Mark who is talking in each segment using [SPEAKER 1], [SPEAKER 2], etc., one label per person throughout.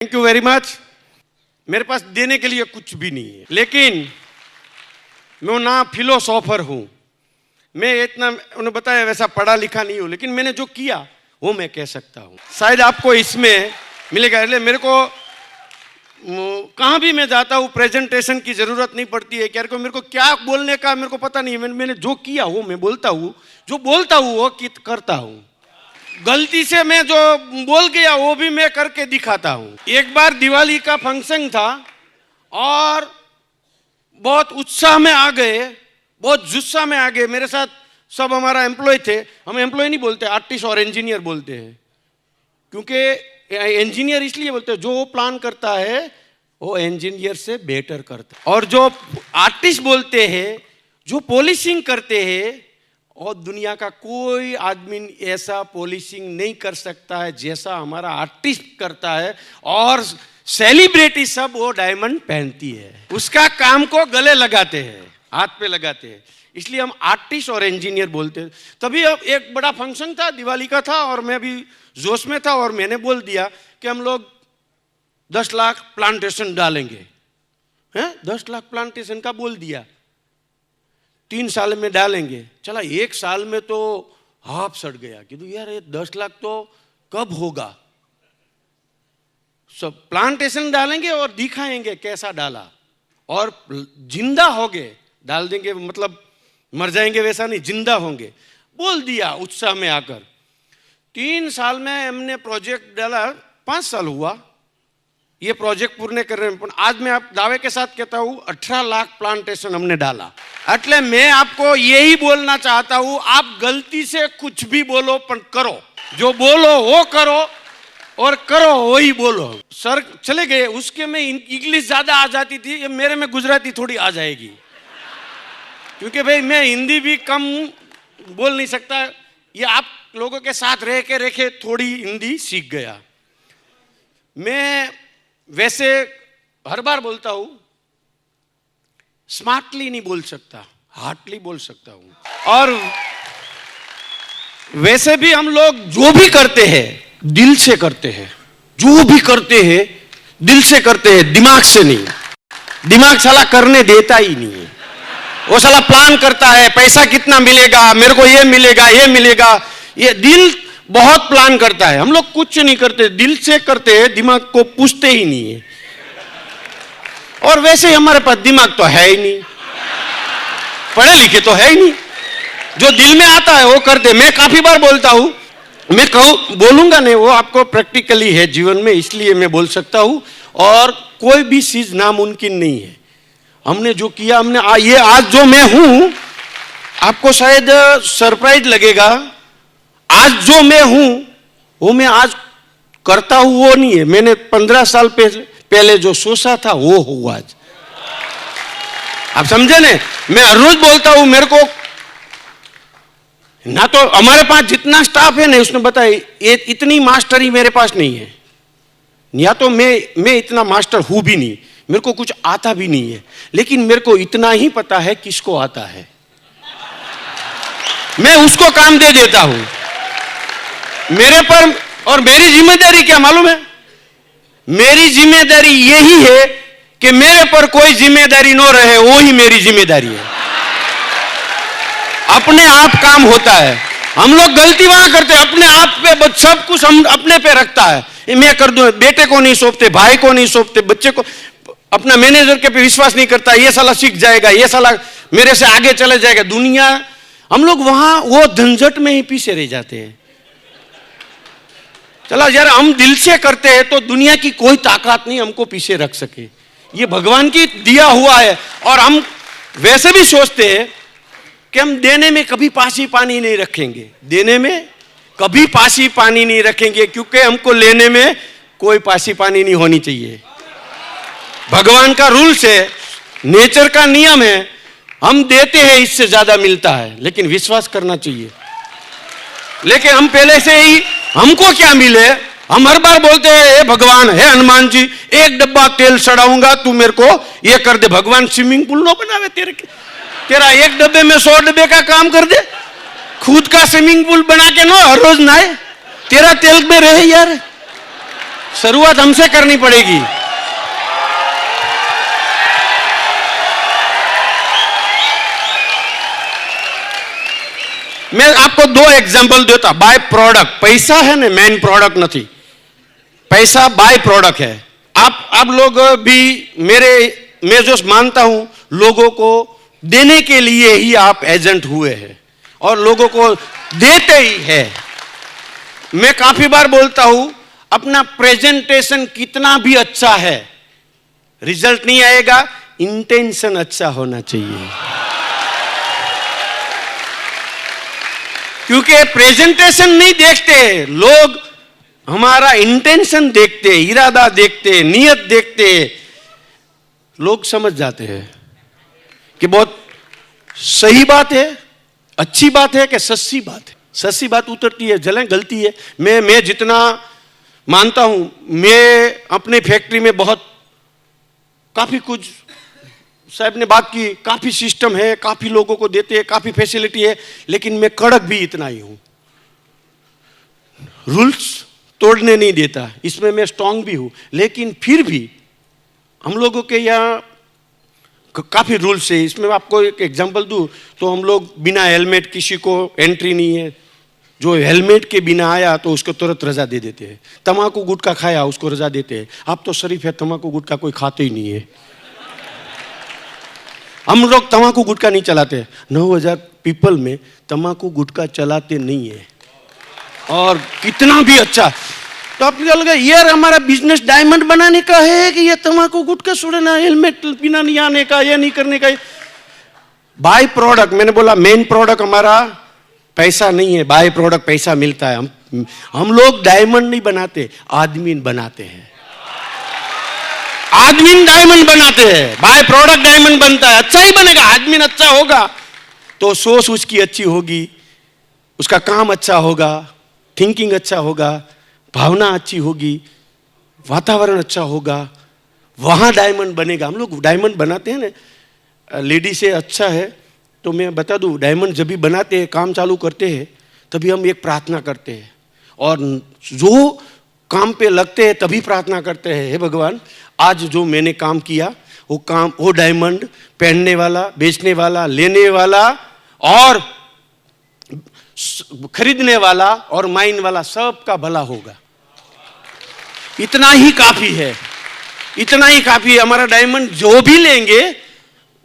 [SPEAKER 1] Thank you very much. मेरे पास देने के लिए कुछ भी नहीं है, लेकिन मैं ना फिलोसोफर हूं, मैं इतना उन्होंने बताया वैसा पढ़ा लिखा नहीं हूं, लेकिन मैंने जो किया वो मैं कह सकता हूं। शायद आपको इसमें मिलेगा। इसलिए मेरे को कहाँ भी मैं जाता हूँ प्रेजेंटेशन की जरूरत नहीं पड़ती है। क्या मेरे को क्या बोलने का मेरे को पता नहीं है। मैंने जो किया वो मैं बोलता हूँ, जो बोलता हूँ वो करता हूँ। गलती से मैं जो बोल गया वो भी मैं करके दिखाता हूँ। एक बार दिवाली का फंक्शन था और बहुत उत्साह में आ गए, बहुत जुस्सा में आ गए। मेरे साथ सब हमारा एम्प्लॉय थे। हम एम्प्लॉय नहीं बोलते, आर्टिस्ट और इंजीनियर बोलते हैं, क्योंकि इंजीनियर इसलिए बोलते हैं जो वो प्लान करता है वो इंजीनियर से बेटर करता है। और जो आर्टिस्ट बोलते हैं, जो पॉलिशिंग करते हैं, और दुनिया का कोई आदमी ऐसा पॉलिशिंग नहीं कर सकता है जैसा हमारा आर्टिस्ट करता है। और सेलिब्रिटी सब वो डायमंड पहनती है, उसका काम को गले लगाते हैं, हाथ पे लगाते हैं, इसलिए हम आर्टिस्ट और इंजीनियर बोलते हैं। तभी अब एक बड़ा फंक्शन था, दिवाली का था, और मैं भी जोश में था और मैंने बोल दिया कि हम लोग 10 लाख प्लांटेशन डालेंगे। हैं 10 लाख प्लांटेशन का बोल दिया, 3 साल में डालेंगे। चला 1 साल में तो हाफ सड़ गया कि यार ये 10 लाख तो कब होगा। सब प्लांटेशन डालेंगे और दिखाएंगे कैसा डाला, और जिंदा होंगे, डाल देंगे मतलब मर जाएंगे वैसा नहीं, जिंदा होंगे, बोल दिया उत्साह में आकर। 3 साल में हमने प्रोजेक्ट डाला, 5 साल हुआ ये प्रोजेक्ट पूर्ण कर रहे हैं। आज मैं आप दावे के साथ कहता हूं 18 लाख प्लांटेशन हमने डाला। એટલે मैं आपको यही बोलना चाहता हूं, आप गलती से कुछ भी बोलो पर करो, जो बोलो वो करो, और करो वही बोलो। सर चले गए, उसके में इंग्लिश ज्यादा आ जाती थी, मेरे में गुजराती थोड़ी आ जाएगी, क्योंकि भाई मैं हिंदी भी कम बोल नहीं सकता। ये आप लोगों के साथ रह के रेखे थोड़ी हिंदी सीख गया। मैं वैसे हर बार बोलता हूं, स्मार्टली नहीं बोल सकता, हार्टली बोल सकता हूं। और वैसे भी हम लोग जो भी करते हैं दिल से करते हैं, जो भी करते हैं दिल से करते हैं, दिमाग से नहीं। दिमाग साला करने देता ही नहीं है, वो साला प्लान करता है, पैसा कितना मिलेगा, मेरे को ये मिलेगा, ये मिलेगा। ये दिल बहुत प्लान करता है, हम लोग कुछ नहीं करते, दिल से करते हैं, दिमाग को पूछते ही नहीं है। और वैसे ही हमारे पास दिमाग तो है ही नहीं, पढ़े लिखे तो है ही नहीं, जो दिल में आता है वो करते। मैं काफी बार बोलता हूं, मैं कहूं बोलूंगा नहीं, वो आपको प्रैक्टिकली है जीवन में, इसलिए मैं बोल सकता हूं। और कोई भी चीज नामुमकिन नहीं है। हमने जो किया, हमने ये आज जो मैं हूं, आपको शायद सरप्राइज लगेगा, आज जो मैं हूं वो मैं आज करता हूं वो नहीं है। मैंने 15 साल पहले जो सोचा था वो हुआ आज। आप समझे ना, मैं हर रोज बोलता हूं, मेरे को ना तो हमारे पास जितना स्टाफ है ना, उसने बताया ये इतनी मास्टरी मेरे पास नहीं है, या तो मैं इतना मास्टर हूं भी नहीं, मेरे को कुछ आता भी नहीं है, लेकिन मेरे को इतना ही पता है किसको आता है, मैं उसको काम दे देता हूं। मेरे पर, और मेरी जिम्मेदारी क्या मालूम है, मेरी जिम्मेदारी यही है कि मेरे पर कोई जिम्मेदारी न रहे, वो ही मेरी जिम्मेदारी है। अपने आप काम होता है। हम लोग गलती वहां करते हैं, अपने आप पे सब कुछ हम अपने पे रखता है, मैं कर दूं, बेटे को नहीं सौंपते, भाई को नहीं सौंपते, बच्चे को, अपना मैनेजर के पे विश्वास नहीं करता, ये साला सीख जाएगा, ये साला मेरे से आगे चले जाएगा दुनिया। हम लोग वहां वो झंझट में ही पीछे रह जाते हैं। चला यार, हम दिल से करते हैं तो दुनिया की कोई ताकत नहीं हमको पीछे रख सके, ये भगवान की दिया हुआ है। और हम वैसे भी सोचते हैं कि हम देने में कभी पासी पानी नहीं रखेंगे, देने में कभी पासी पानी नहीं रखेंगे, क्योंकि हमको लेने में कोई पासी पानी नहीं होनी चाहिए। भगवान का रूल्स है, नेचर का नियम है, हम देते हैं इससे ज्यादा मिलता है, लेकिन विश्वास करना चाहिए। लेकिन हम पहले से ही हमको क्या मिले, हम हर बार बोलते हैं हे भगवान, हे हनुमान जी, 1 डब्बा तेल चढ़ाऊंगा, तू मेरे को ये कर दे। भगवान स्विमिंग पूल नो बनावे, तेरा 1 डब्बे में 100 डब्बे का काम कर दे, खुद का स्विमिंग पूल बना के नो हर रोज नहाए, तेरा तेल में रहे यार। शुरुआत हमसे करनी पड़ेगी। मैं आपको दो एग्जांपल देता। बाय प्रोडक्ट, पैसा है ना मेन प्रोडक्ट नहीं, पैसा बाय प्रोडक्ट है। आप लोग भी मैं जो मानता हूं, लोगों को देने के लिए ही आप एजेंट हुए हैं और लोगों को देते ही है। मैं काफी बार बोलता हूं, अपना प्रेजेंटेशन कितना भी अच्छा है, रिजल्ट नहीं आएगा, इंटेंशन अच्छा होना चाहिए। क्योंकि प्रेजेंटेशन नहीं देखते लोग, हमारा इंटेंशन देखते, इरादा देखते, नियत देखते। लोग समझ जाते हैं कि बहुत सही बात है, अच्छी बात है कि सच्ची बात है। सच्ची बात उतरती है, जलें गलती है। मैं जितना मानता हूं, मैं अपने फैक्ट्री में बहुत काफी कुछ, साहब ने बात की, काफी सिस्टम है, काफी लोगों को देते हैं, काफी फैसिलिटी है, लेकिन मैं कड़क भी इतना ही हूं, रूल्स तोड़ने नहीं देता, इसमें मैं स्ट्रांग भी हूं। लेकिन फिर भी हम लोगों के यहाँ काफी रूल्स है। इसमें आपको एक एग्जांपल दूं तो हम लोग बिना हेलमेट किसी को एंट्री नहीं है। जो हेलमेट के बिना आया तो उसको तुरंत रजा दे देते हैं। तंबाकू गुटखा खाया उसको रजा देते हैं। आप तो शरीफ है, तंबाकू गुटखा कोई खाते ही नहीं है। हम लोग तंबाकू गुटखा नहीं चलाते। 9000 पीपल में तंबाकू गुटखा चलाते नहीं है, और कितना भी अच्छा। तो आप लगा यार हमारा बिजनेस डायमंड बनाने का है कि ये तंबाकू गुटखा छोड़ना, हेलमेट बिना नहीं आने का, ये नहीं करने का। बाय प्रोडक्ट, मैंने बोला मेन प्रोडक्ट हमारा पैसा नहीं है, बाय प्रोडक्ट पैसा मिलता है। हम लोग डायमंड नहीं बनाते, आदमी बनाते हैं। आदमी डायमंड बनाते हैं, बाय प्रोडक्ट डायमंड बनता है। अच्छा ही बनेगा, आदमी अच्छा होगा तो सोच उसकी अच्छी होगी, उसका काम अच्छा होगा, थिंकिंग अच्छा होगा, भावना अच्छी होगी, वातावरण अच्छा होगा, वहां डायमंड बनेगा। हम लोग डायमंड बनाते हैं ना, लेडी से अच्छा है तो मैं बता दूं, डायमंड जब भी बनाते हैं, काम चालू करते हैं, तभी हम एक प्रार्थना करते हैं, और जो काम पे लगते हैं तभी प्रार्थना करते हैं, हे भगवान आज जो मैंने काम किया वो डायमंड पहनने वाला, बेचने वाला, लेने वाला और खरीदने वाला और माइन वाला सबका भला होगा। इतना ही काफी है, इतना ही काफी है। हमारा डायमंड जो भी लेंगे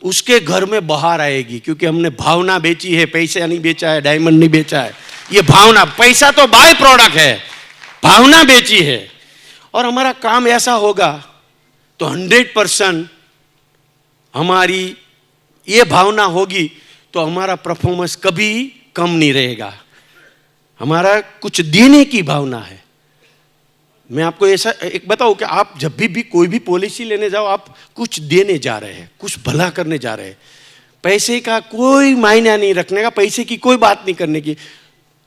[SPEAKER 1] उसके घर में बहार आएगी, क्योंकि हमने भावना बेची है, पैसा नहीं बेचा है, डायमंड नहीं बेचा है। ये भावना, पैसा तो बाय प्रोडक्ट है, भावना बेची है। और हमारा काम ऐसा होगा तो 100% हमारी ये भावना होगी तो हमारा परफॉर्मेंस कभी कम नहीं रहेगा। हमारा कुछ देने की भावना है। मैं आपको ऐसा एक बताऊं कि आप जब भी कोई भी पॉलिसी लेने जाओ, आप कुछ देने जा रहे हैं, कुछ भला करने जा रहे हैं। पैसे का कोई मायने नहीं रखने का, पैसे की कोई बात नहीं करने की,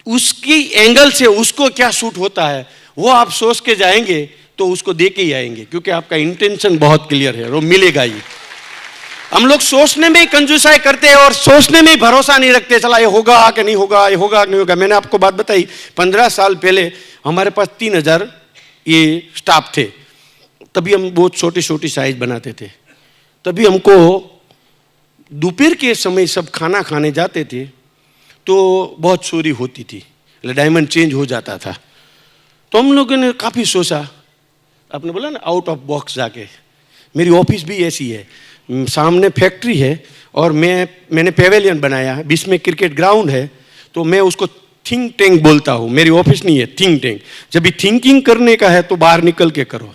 [SPEAKER 1] उसकी एंगल से उसको क्या सूट होता है वो आप सोच के जाएंगे तो उसको दे के ही आएंगे, क्योंकि आपका इंटेंशन बहुत क्लियर है, वो मिलेगा ही। हम लोग सोचने में ही कंजूसाई करते हैं और सोचने में ही भरोसा नहीं रखते, चला ये होगा कि नहीं होगा, ये होगा कि नहीं होगा। मैंने आपको बात बताई, 15 साल पहले हमारे पास 3000 ये स्टाफ थे, तभी हम बहुत छोटी छोटी साइज बनाते थे। तभी हमको दोपहर के समय सब खाना खाने जाते थे तो बहुत चोरी होती थी, डायमंड चेंज हो जाता था। तो हम लोगों ने काफ़ी सोचा, आपने बोला ना आउट ऑफ बॉक्स जाके। मेरी ऑफिस भी ऐसी है, सामने फैक्ट्री है और मैंने पेवेलियन बनाया है, बीच में क्रिकेट ग्राउंड है, तो मैं उसको थिंक टैंक बोलता हूँ। मेरी ऑफिस नहीं है, थिंक टैंक। जब भी थिंकिंग करने का है तो बाहर निकल के करो,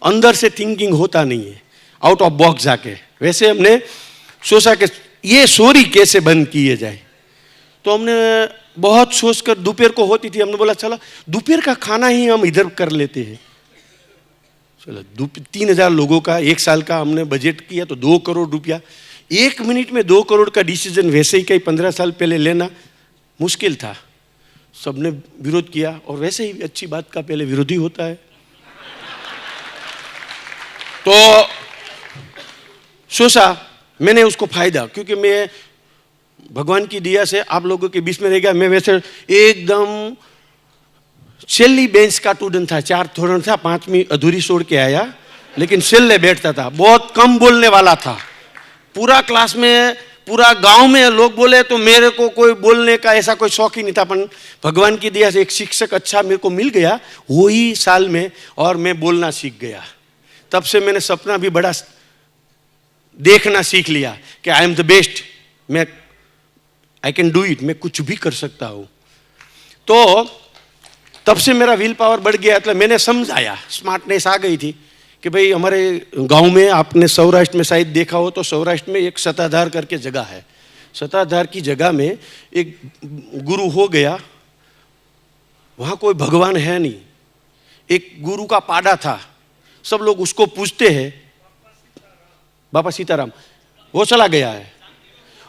[SPEAKER 1] अंदर से थिंकिंग होता नहीं है, आउट ऑफ बॉक्स जाके। वैसे हमने सोचा कि ये चोरी कैसे बंद किए जाए। तो हमने बहुत सोचकर, दोपहर को होती थी, हमने बोला चलो दोपहर का खाना ही हम इधर कर लेते हैं। चलो 3000 लोगों का 1 साल का हमने बजट किया तो 2 करोड़ रुपया। 1 मिनट में 2 करोड़ का डिसीजन वैसे ही कहीं 15 साल पहले लेना मुश्किल था। सबने विरोध किया, और वैसे ही अच्छी बात का पहले विरोधी होता है। तो सोचा मैंने उसको फायदा, क्योंकि मैं भगवान की दया से आप लोगों के बीच में रह गया। मैं वैसे एकदम છેલ્લી बेंच का स्टूडेंट था, 4 धोरण था, 5वीं अधूरी छोड़ के आया, लेकिन छेल्ले बैठता था, बहुत कम बोलने वाला था। पूरा क्लास में, पूरा गांव में लोग बोले तो मेरे को कोई बोलने का ऐसा कोई शौक ही नहीं था, पर भगवान की दया से एक शिक्षक अच्छा मेरे को मिल गया वही साल में, और मैं बोलना सीख गया। तब से मैंने सपना भी बड़ा देखना सीख लिया कि आई एम द बेस्ट, मैं आई कैन डू इट, मैं कुछ भी कर सकता हूं। तो तब से मेरा विल पावर बढ़ गया। मतलब मैंने समझाया, स्मार्टनेस आ गई थी कि भाई हमारे गांव में, आपने सौराष्ट्र में शायद देखा हो तो सौराष्ट्र में एक सताधार करके जगह है। सताधार की जगह में एक गुरु हो गया, वहाँ कोई भगवान है नहीं, एक गुरु का पाड़ा था, सब लोग उसको पूजते हैं, बाबा सीताराम, वो चला गया है।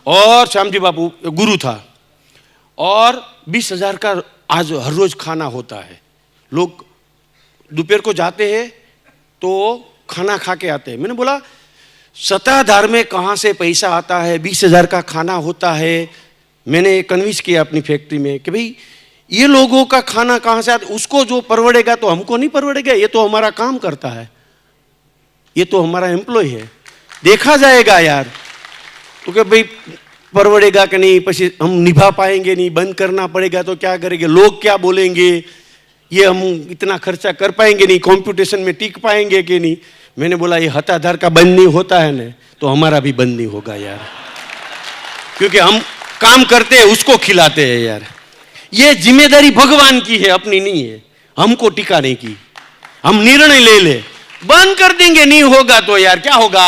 [SPEAKER 1] और श्यामजी बापू गुरु था, और 20,000 का आज हर रोज खाना होता है। लोग दोपहर को जाते हैं तो खाना खा के आते हैं। मैंने बोला सताधार में कहाँ से पैसा आता है, 20,000 का खाना होता है। मैंने कन्विंस किया अपनी फैक्ट्री में कि भाई ये लोगों का खाना कहाँ से आता, उसको जो परवड़ेगा तो हमको नहीं परवड़ेगा, ये तो हमारा काम करता है, ये तो हमारा एम्प्लॉय है, देखा जाएगा यार। तो क्या भाई परवड़ेगा कि नहीं, પછી हम निभा पाएंगे नहीं, बंद करना पड़ेगा तो क्या करेंगे, लोग क्या बोलेंगे, ये हम इतना खर्चा कर पाएंगे नहीं, कंप्यूटेशन में टिक पाएंगे कि नहीं। मैंने बोला ये हताधार का बंद नहीं होता है ना, तो हमारा भी बंद नहीं होगा यार, क्योंकि हम काम करते हैं, उसको खिलाते हैं यार। ये जिम्मेदारी भगवान की है, अपनी नहीं है, हमको टिकाने की। हम निर्णय ले ले, बंद कर देंगे, नहीं होगा तो यार क्या होगा।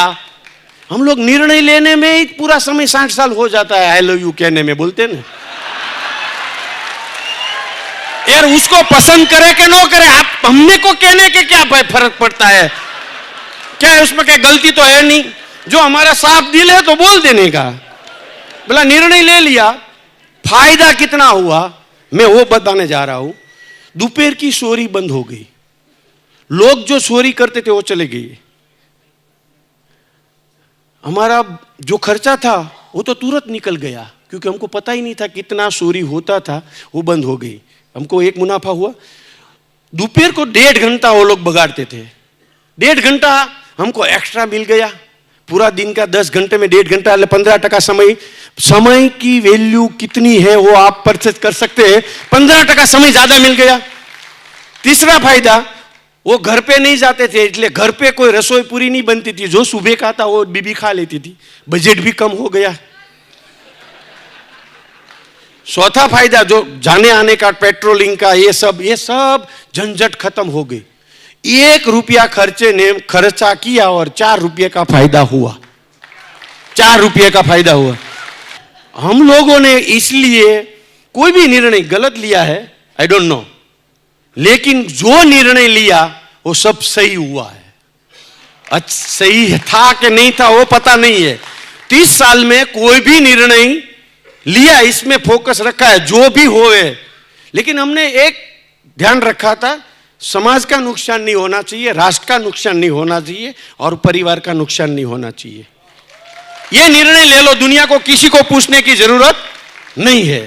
[SPEAKER 1] हम लोग निर्णय लेने में ही पूरा समय 60 साल हो जाता है, आई लव यू कहने में, बोलते ना यार। उसको पसंद करे कि ना करे, आप हमने को कहने के क्या फर्क पड़ता है, क्या है उसमें, क्या गलती तो है नहीं। जो हमारा साफ दिल है तो बोल देने का। बोला निर्णय ले लिया, फायदा कितना हुआ मैं वो बताने जा रहा हूं। दोपहर की चोरी बंद हो गई, लोग जो चोरी करते थे वो चले गए। हमारा जो खर्चा था वो तो तुरंत निकल गया, क्योंकि हमको पता ही नहीं था कितना चोरी होता था, वो बंद हो गई। हमको एक मुनाफा हुआ। दोपहर को 1.5 घंटा वो लोग बगाड़ते थे, 1.5 घंटा हमको एक्स्ट्रा मिल गया। पूरा दिन का 10 घंटे में 1.5 घंटा 15% समय। समय की वैल्यू कितनी है वो आप परचेज कर सकते हैं, 15% समय ज्यादा मिल गया। तीसरा फायदा, वो घर पे नहीं जाते थे, इसलिए घर पे कोई रसोई पूरी नहीं बनती थी, जो सुबह का था वो बीबी खा लेती थी, बजट भी कम हो गया। चौथा फायदा, जो जाने आने का, पेट्रोलिंग का, ये सब झंझट खत्म हो गई। 1 रुपया खर्चा किया और 4 रुपये का फायदा हुआ, 4 रुपये का फायदा हुआ। हम लोगों ने इसलिए कोई भी निर्णय गलत लिया है, आई डोंट नो, लेकिन जो निर्णय लिया वो सब सही हुआ है। सही था कि नहीं था वो पता नहीं है। 30 साल में कोई भी निर्णय लिया, इसमें फोकस रखा है, जो भी होए, लेकिन हमने एक ध्यान रखा था, समाज का नुकसान नहीं होना चाहिए, राष्ट्र का नुकसान नहीं होना चाहिए, और परिवार का नुकसान नहीं होना चाहिए। ये निर्णय ले लो, दुनिया को किसी को पूछने की जरूरत नहीं है।